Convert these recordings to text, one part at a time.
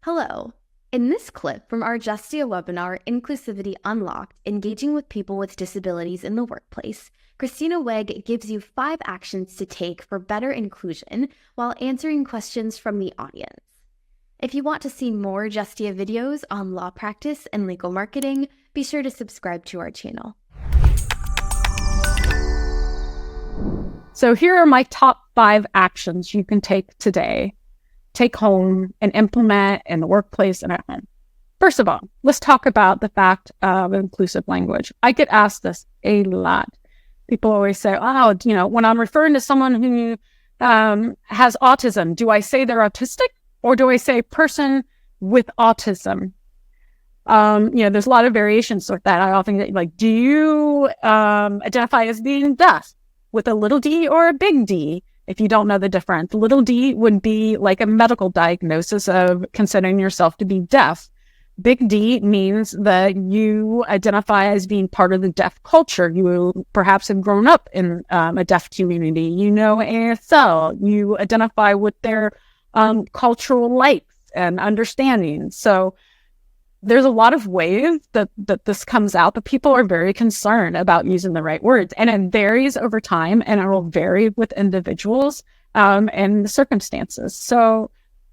Hello. In this clip from our Justia webinar, Inclusivity Unlocked, Engaging with People with Disabilities in the Workplace, Christina Wegg gives you 5 actions to take for better inclusion while answering questions from the audience. If you want to see more Justia videos on law practice and legal marketing, be sure to subscribe to our channel. So here are my top 5 actions you can take today, take home, and implement in the workplace and at home. First of all, let's talk about the fact of inclusive language. I get asked this a lot. People always say, when I'm referring to someone who has autism, do I say they're autistic or do I say person with autism? There's a lot of variations with that. I often get do you identify as being deaf with a little d or a big D? If you don't know the difference, little d would be like a medical diagnosis of considering yourself to be deaf. Big D means that you identify as being part of the deaf culture. You perhaps have grown up in a deaf community. You know ASL. You identify with their cultural likes and understanding. So there's a lot of ways that this comes out, but people are very concerned about using the right words. And it varies over time, and it will vary with individuals and the circumstances. So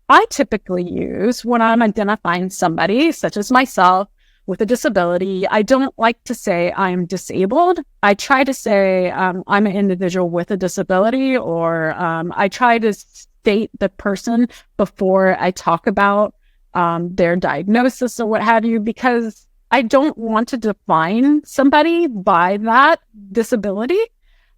I typically use, when I'm identifying somebody, such as myself, with a disability, I don't like to say I'm disabled. I try to say I'm an individual with a disability, or I try to state the person before I talk about their diagnosis or what have you, because I don't want to define somebody by that disability.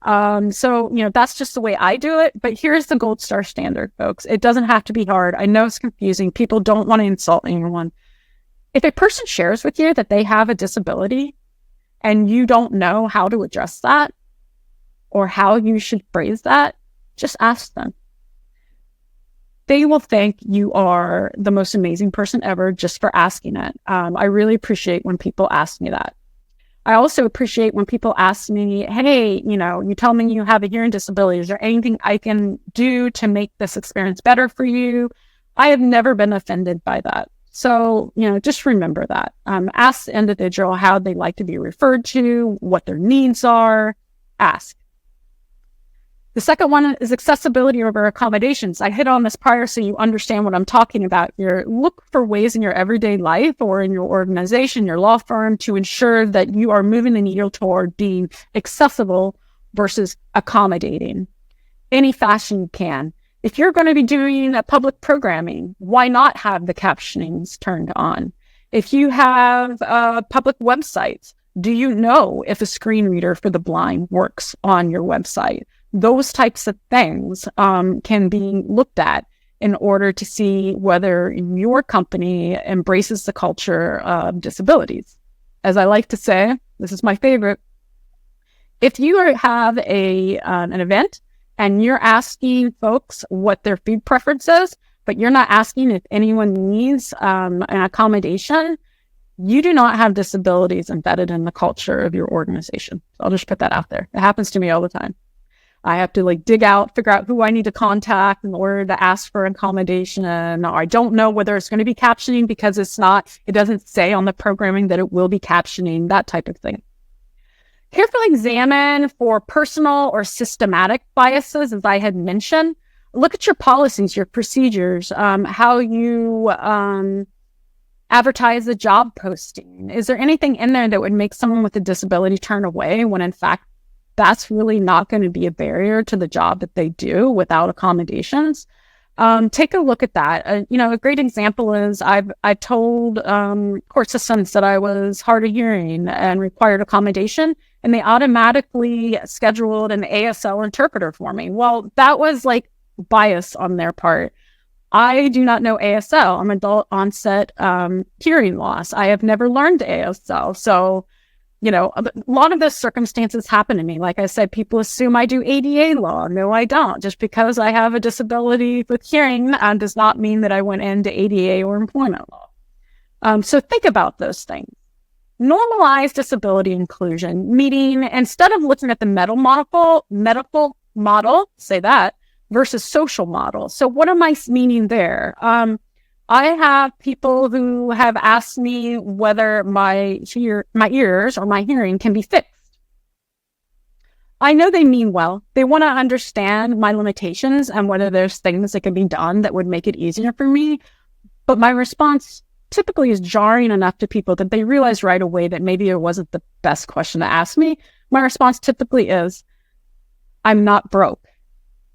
That's just the way I do it. But here's the gold star standard, folks. It doesn't have to be hard. I know it's confusing. People don't want to insult anyone. If a person shares with you that they have a disability and you don't know how to address that or how you should phrase that, just ask them. They will think you are the most amazing person ever just for asking it. I really appreciate when people ask me that. I also appreciate when people ask me, hey, you tell me you have a hearing disability. Is there anything I can do to make this experience better for you? I have never been offended by that. So, just remember that. Ask the individual how they'd like to be referred to, what their needs are. Ask. The second one is accessibility over accommodations. I hit on this prior so you understand what I'm talking about here. Look for ways in your everyday life or in your organization, your law firm, to ensure that you are moving the needle toward being accessible versus accommodating. Any fashion you can. If you're going to be doing a public programming, why not have the captionings turned on? If you have public websites, do you know if a screen reader for the blind works on your website? Those types of things can be looked at in order to see whether your company embraces the culture of disabilities. As I like to say, this is my favorite. If you have an event and you're asking folks what their food preference is, but you're not asking if anyone needs an accommodation, you do not have disabilities embedded in the culture of your organization. So I'll just put that out there. It happens to me all the time. I have to dig out, figure out who I need to contact in order to ask for accommodation. Or I don't know whether it's going to be captioning because it doesn't say on the programming that it will be captioning, that type of thing. Carefully examine for personal or systematic biases, as I had mentioned. Look at your policies, your procedures, how you advertise the job posting. Is there anything in there that would make someone with a disability turn away when in fact that's really not going to be a barrier to the job that they do without accommodations? Take a look at that. A great example is I told court systems that I was hard of hearing and required accommodation, and they automatically scheduled an ASL interpreter for me. Well, that was bias on their part. I do not know ASL. I'm adult onset hearing loss. I have never learned ASL. So a lot of those circumstances happen to me. Like I said, people assume I do ADA law. No, I don't. Just because I have a disability with hearing does not mean that I went into ADA or employment law. So think about those things. Normalize disability inclusion, meaning instead of looking at the medical model, say that, versus social model. So what am I meaning there? I have people who have asked me whether my ears or my hearing can be fixed. I know they mean well. They want to understand my limitations and whether there's things that can be done that would make it easier for me. But my response typically is jarring enough to people that they realize right away that maybe it wasn't the best question to ask me. My response typically is, I'm not broke,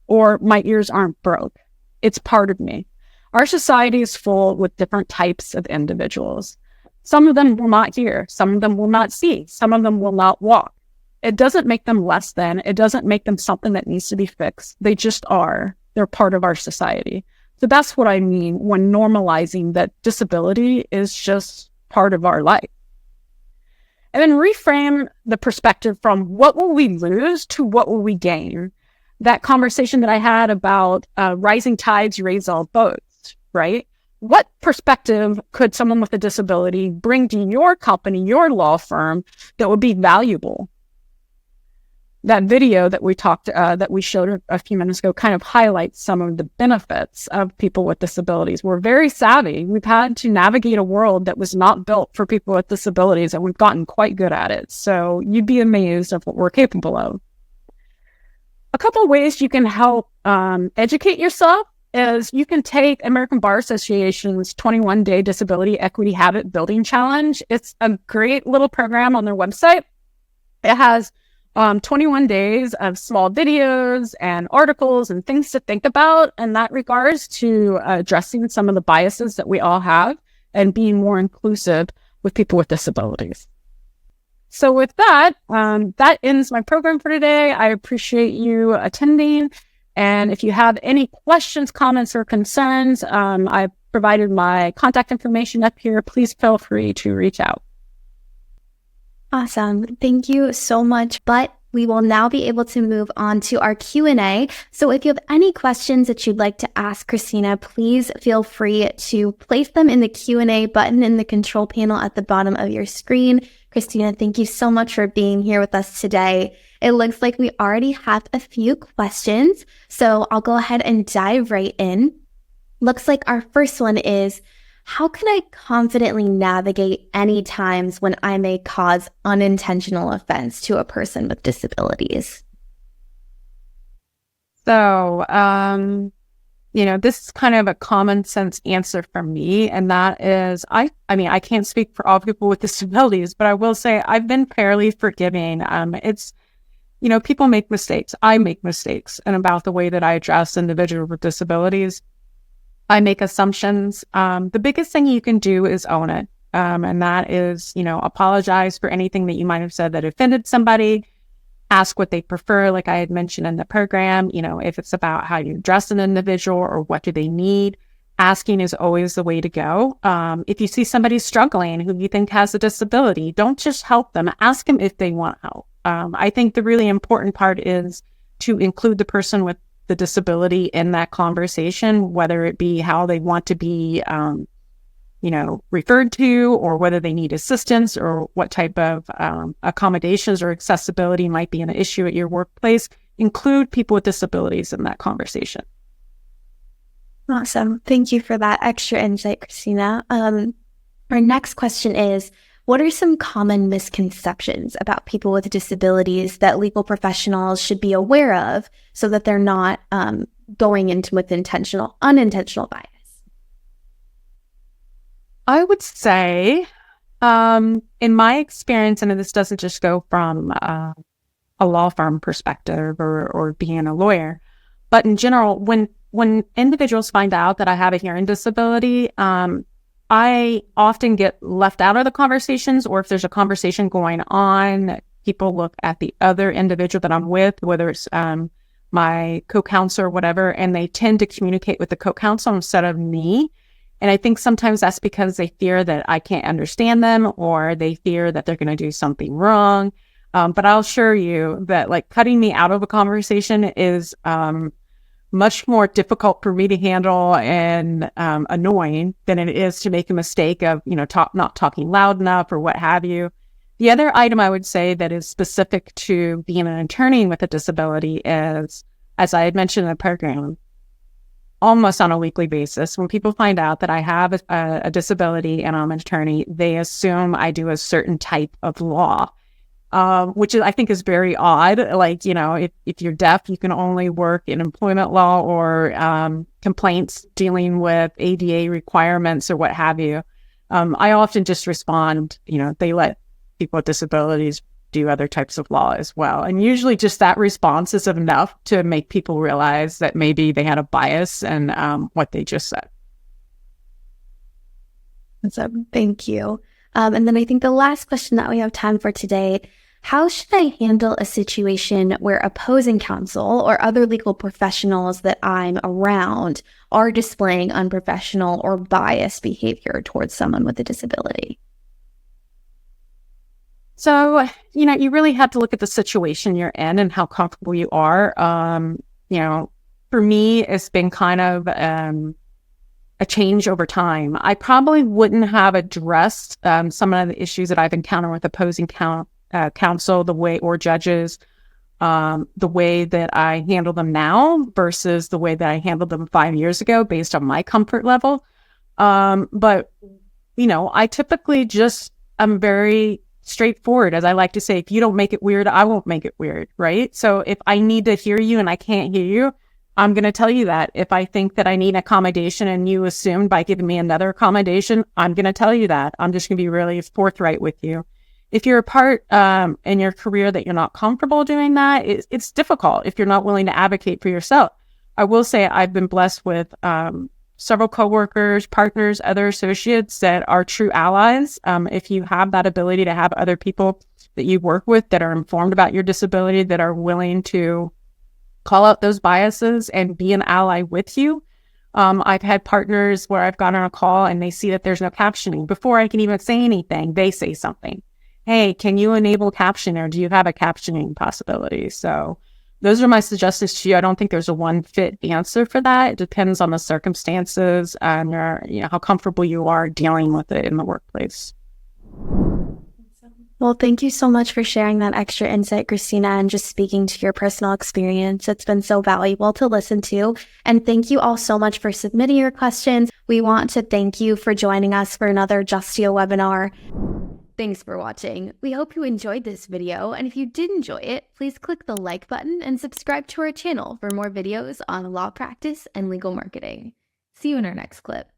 or my ears aren't broke. It's part of me. Our society is full with different types of individuals. Some of them will not hear. Some of them will not see. Some of them will not walk. It doesn't make them less than. It doesn't make them something that needs to be fixed. They just are. They're part of our society. So that's what I mean when normalizing that disability is just part of our life. And then reframe the perspective from what will we lose to what will we gain. That conversation that I had about rising tides raise all boats, right? What perspective could someone with a disability bring to your company, your law firm, that would be valuable? That video that we showed a few minutes ago kind of highlights some of the benefits of people with disabilities. We're very savvy. We've had to navigate a world that was not built for people with disabilities, and we've gotten quite good at it. So you'd be amazed of what we're capable of. A couple of ways you can help educate yourself is you can take American Bar Association's 21-day Disability Equity Habit Building Challenge. It's a great little program on their website. It has 21 days of small videos and articles and things to think about in that regards to addressing some of the biases that we all have and being more inclusive with people with disabilities. So with that, that ends my program for today. I appreciate you attending. And if you have any questions, comments, or concerns, I've provided my contact information up here. Please feel free to reach out. Awesome. Thank you so much. But we will now be able to move on to our Q&A. So if you have any questions that you'd like to ask Christina, please feel free to place them in the Q&A button in the control panel at the bottom of your screen. Christina, thank you so much for being here with us today. It looks like we already have a few questions, so I'll go ahead and dive right in. Looks like our first one is, how can I confidently navigate any times when I may cause unintentional offense to a person with disabilities? So, this is kind of a common sense answer from me. And that is, I can't speak for all people with disabilities, but I will say I've been fairly forgiving. People make mistakes. I make mistakes and about the way that I address individuals with disabilities. I make assumptions. The biggest thing you can do is own it. And that is, apologize for anything that you might have said that offended somebody. Ask what they prefer, like I had mentioned in the program. If it's about how you address an individual or what do they need, asking is always the way to go. If you see somebody struggling who you think has a disability, don't just help them. Ask them if they want help. I think the really important part is to include the person with the disability in that conversation, whether it be how they want to be, referred to, or whether they need assistance, or what type of accommodations or accessibility might be an issue at your workplace. Include people with disabilities in that conversation. Awesome. Thank you for that extra insight, Christina. Our next question is, what are some common misconceptions about people with disabilities that legal professionals should be aware of so that they're not going into with unintentional bias? I would say, in my experience, and this doesn't just go from a law firm perspective or being a lawyer, but in general, when individuals find out that I have a hearing disability, I often get left out of the conversations, or if there's a conversation going on, people look at the other individual that I'm with, whether it's my co-counsel or whatever, and they tend to communicate with the co-counsel instead of me. And I think sometimes that's because they fear that I can't understand them, or they fear that they're going to do something wrong. But I'll assure you that cutting me out of a conversation is much more difficult for me to handle and annoying than it is to make a mistake of, not talking loud enough or what have you. The other item I would say that is specific to being an attorney with a disability is, as I had mentioned in the program, almost on a weekly basis. When people find out that I have a disability and I'm an attorney, they assume I do a certain type of law, which I think is very odd. Like, if you're deaf, you can only work in employment law or complaints dealing with ADA requirements or what have you. I often just respond, they let people with disabilities do other types of law as well. And usually just that response is enough to make people realize that maybe they had a bias in what they just said. So, thank you. And then I think the last question that we have time for today, how should I handle a situation where opposing counsel or other legal professionals that I'm around are displaying unprofessional or biased behavior towards someone with a disability? So, you really have to look at the situation you're in and how comfortable you are. For me, it's been kind of a change over time. I probably wouldn't have addressed some of the issues that I've encountered with opposing counsel, or judges, the way that I handle them now versus the way that I handled them 5 years ago based on my comfort level. But I typically I'm very straightforward. As I like to say, if you don't make it weird, I won't make it weird, right? So if I need to hear you and I can't hear you, I'm going to tell you that. If I think that I need accommodation and you assumed by giving me another accommodation, I'm going to tell you that. I'm just going to be really forthright with you. If you're a part in your career that you're not comfortable doing that, it's difficult if you're not willing to advocate for yourself. I will say I've been blessed with several coworkers, partners, other associates that are true allies. If you have that ability to have other people that you work with that are informed about your disability, that are willing to call out those biases and be an ally with you. I've had partners where I've gone on a call and they see that there's no captioning. Before I can even say anything, they say something. Hey, can you enable caption, or do you have a captioning possibility? So those are my suggestions to you. I don't think there's a one fit answer for that. It depends on the circumstances and how comfortable you are dealing with it in the workplace. Well, thank you so much for sharing that extra insight, Christina, and just speaking to your personal experience. It's been so valuable to listen to. And thank you all so much for submitting your questions. We want to thank you for joining us for another Justia webinar. Thanks for watching. We hope you enjoyed this video, and if you did enjoy it, please click the like button and subscribe to our channel for more videos on law practice and legal marketing. See you in our next clip.